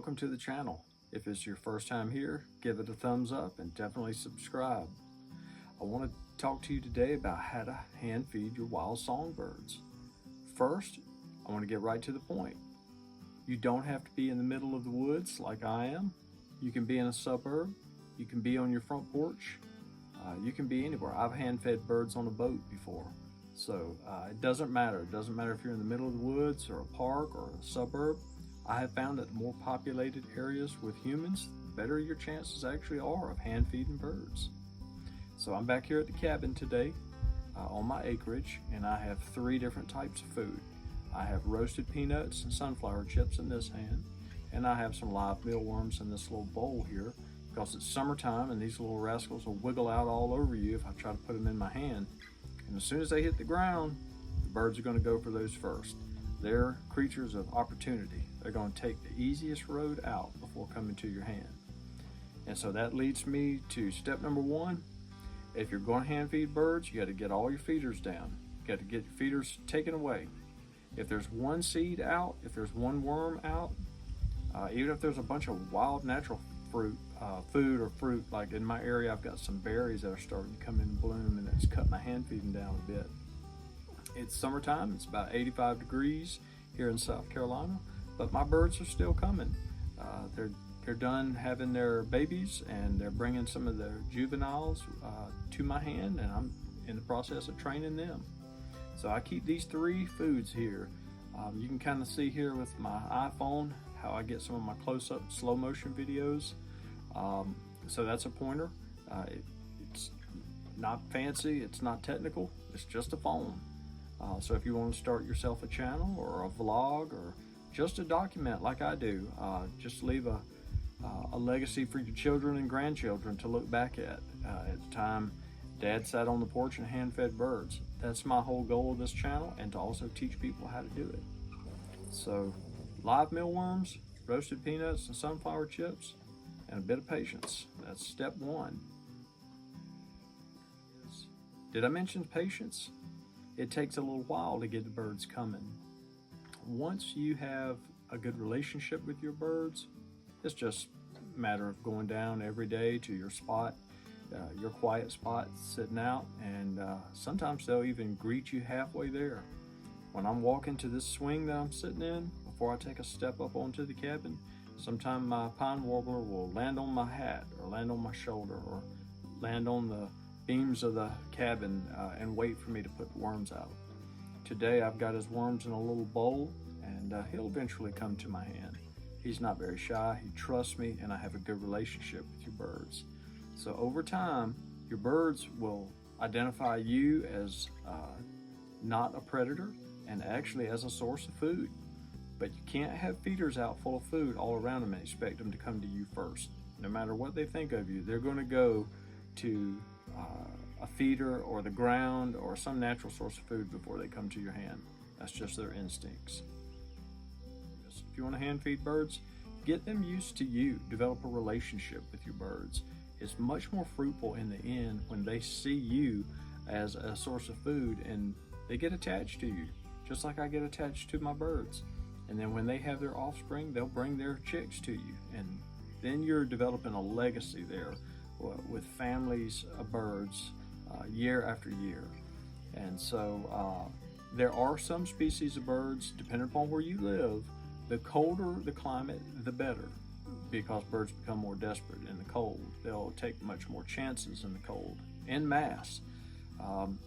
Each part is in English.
welcome to the channel. If it's your first time here, give it a thumbs up and definitely subscribe. I want to talk to you today about how to hand feed your wild songbirds. First, I want to get right to the point. You don't have to be in the middle of the woods like I am. You can be in a suburb. You can be on your front porch. You can be anywhere. I've hand fed birds on a boat before. So it doesn't matter. It doesn't matter if you're in the middle of the woods or a park or a suburb. I have found that the more populated areas with humans, the better your chances actually are of hand feeding birds. So I'm back here at the cabin today on my acreage, and I have 3 different types of food. I have roasted peanuts and sunflower chips in this hand, and I have some live mealworms in this little bowl here because it's summertime and these little rascals will wiggle out all over you if I try to put them in my hand. And as soon as they hit the ground, the birds are going to go for those first. They're creatures of opportunity. They're going to take the easiest road out before coming to your hand. And so that leads me to step number 1. If you're going to hand feed birds, you got to get all your feeders down. You got to get your feeders taken away. If there's one seed out, if there's one worm out, even if there's a bunch of wild natural fruit, food or fruit, like in my area, I've got some berries that are starting to come in bloom, and it's cut my hand feeding down a bit. It's summertime, it's about 85 degrees here in South Carolina, but my birds are still coming. They're done having their babies, and they're bringing some of their juveniles to my hand, and I'm in the process of training them. So I keep these 3 foods here. You can kind of see here with my iPhone how I get some of my close-up slow motion videos. So that's a pointer. It's not fancy, it's not technical, it's just a phone. So if you want to start yourself a channel or a vlog or just to document like I do, just leave a legacy for your children and grandchildren to look back at the time Dad sat on the porch and hand-fed birds. That's my whole goal of this channel, and to also teach people how to do it. So live mealworms, roasted peanuts and sunflower chips, and a bit of patience. That's step 1. Did I mention patience? It takes a little while to get the birds coming. Once you have a good relationship with your birds, it's just a matter of going down every day to your spot, your quiet spot, sitting out, and sometimes they'll even greet you halfway there. When I'm walking to this swing that I'm sitting in, before I take a step up onto the cabin, sometimes my pine warbler will land on my hat or land on my shoulder or land on the beams of the cabin and wait for me to put the worms out. Today I've got his worms in a little bowl, and he'll eventually come to my hand. He's not very shy, he trusts me, and I have a good relationship with your birds. So over time, your birds will identify you as not a predator and actually as a source of food. But you can't have feeders out full of food all around them and expect them to come to you first. No matter what they think of you, they're going to go to a feeder or the ground or some natural source of food before they come to your hand. That's just their instincts. If you want to hand feed birds, get them used to you. Develop a relationship with your birds. It's much more fruitful in the end when they see you as a source of food and they get attached to you, just like I get attached to my birds. And then when they have their offspring, they'll bring their chicks to you. And then you're developing a legacy there with families of birds year after year. And so there are some species of birds, depending upon where you live, the colder the climate, the better, because birds become more desperate in the cold. They'll take much more chances in the cold, en masse.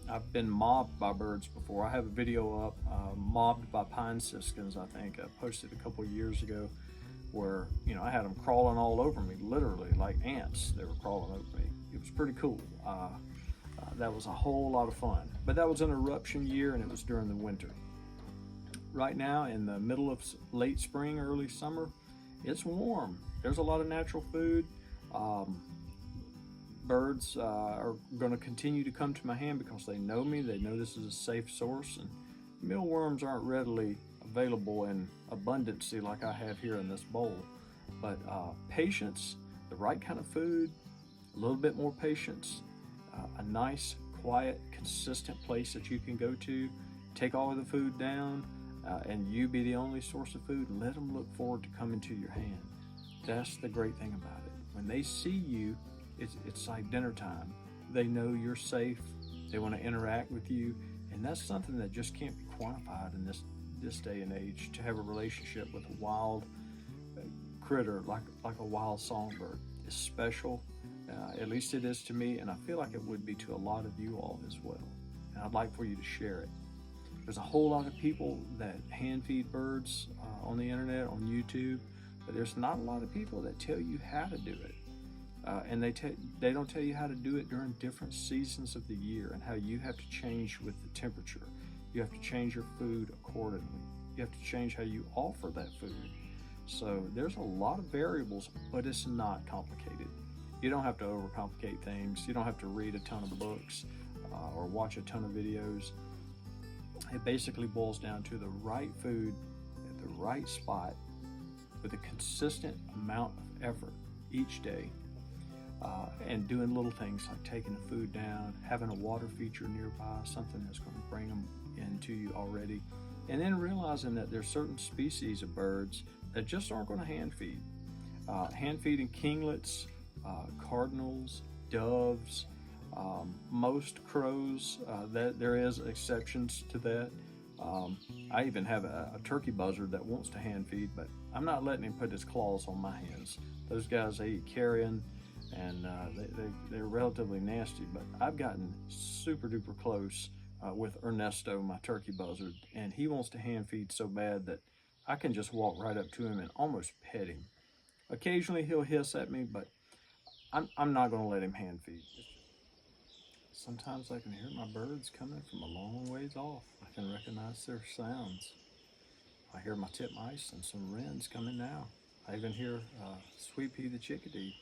I've been mobbed by birds before. I have a video up, mobbed by pine siskins, I think. I posted a couple years ago where, I had them crawling all over me, literally like ants. They were crawling over me. It was pretty cool. That was a whole lot of fun. But that was an eruption year, and it was during the winter. Right now, in the middle of late spring, early summer, it's warm. There's a lot of natural food. Birds are going to continue to come to my hand because they know me. They know this is a safe source, and mealworms aren't readily available in abundancy like I have here in this bowl. But patience, the right kind of food, a little bit more patience, a nice, quiet, consistent place that you can go to, take all of the food down, and you be the only source of food. Let them look forward to coming to your hand. That's the great thing about it. When they see you, it's like dinner time. They know you're safe. They want to interact with you, and that's something that just can't be quantified in this day and age. To have a relationship with a wild critter like a wild songbird is special. At least it is to me, and I feel like it would be to a lot of you all as well. And I'd like for you to share it. There's a whole lot of people that hand feed birds on the internet, on YouTube, but there's not a lot of people that tell you how to do it. And they don't tell you how to do it during different seasons of the year, and how you have to change with the temperature. You have to change your food accordingly. You have to change how you offer that food. So there's a lot of variables, but it's not complicated. You don't have to overcomplicate things. You don't have to read a ton of books or watch a ton of videos. It basically boils down to the right food at the right spot with a consistent amount of effort each day. And doing little things like taking the food down, having a water feature nearby, something that's going to bring them into you already, and then realizing that there's certain species of birds that just aren't going to hand feed. Hand feeding kinglets, cardinals, doves, most crows, that there is exceptions to that. I even have a turkey buzzard that wants to hand feed, but I'm not letting him put his claws on my hands. Those guys, they eat carrion, and they're relatively nasty, but I've gotten super duper close with Ernesto, my turkey buzzard, and he wants to hand feed so bad that I can just walk right up to him and almost pet him. Occasionally he'll hiss at me, but I'm not going to let him hand feed. Sometimes I can hear my birds coming from a long ways off. I can recognize their sounds. I hear my titmice and some wrens coming now. I even hear Sweet Pea the chickadee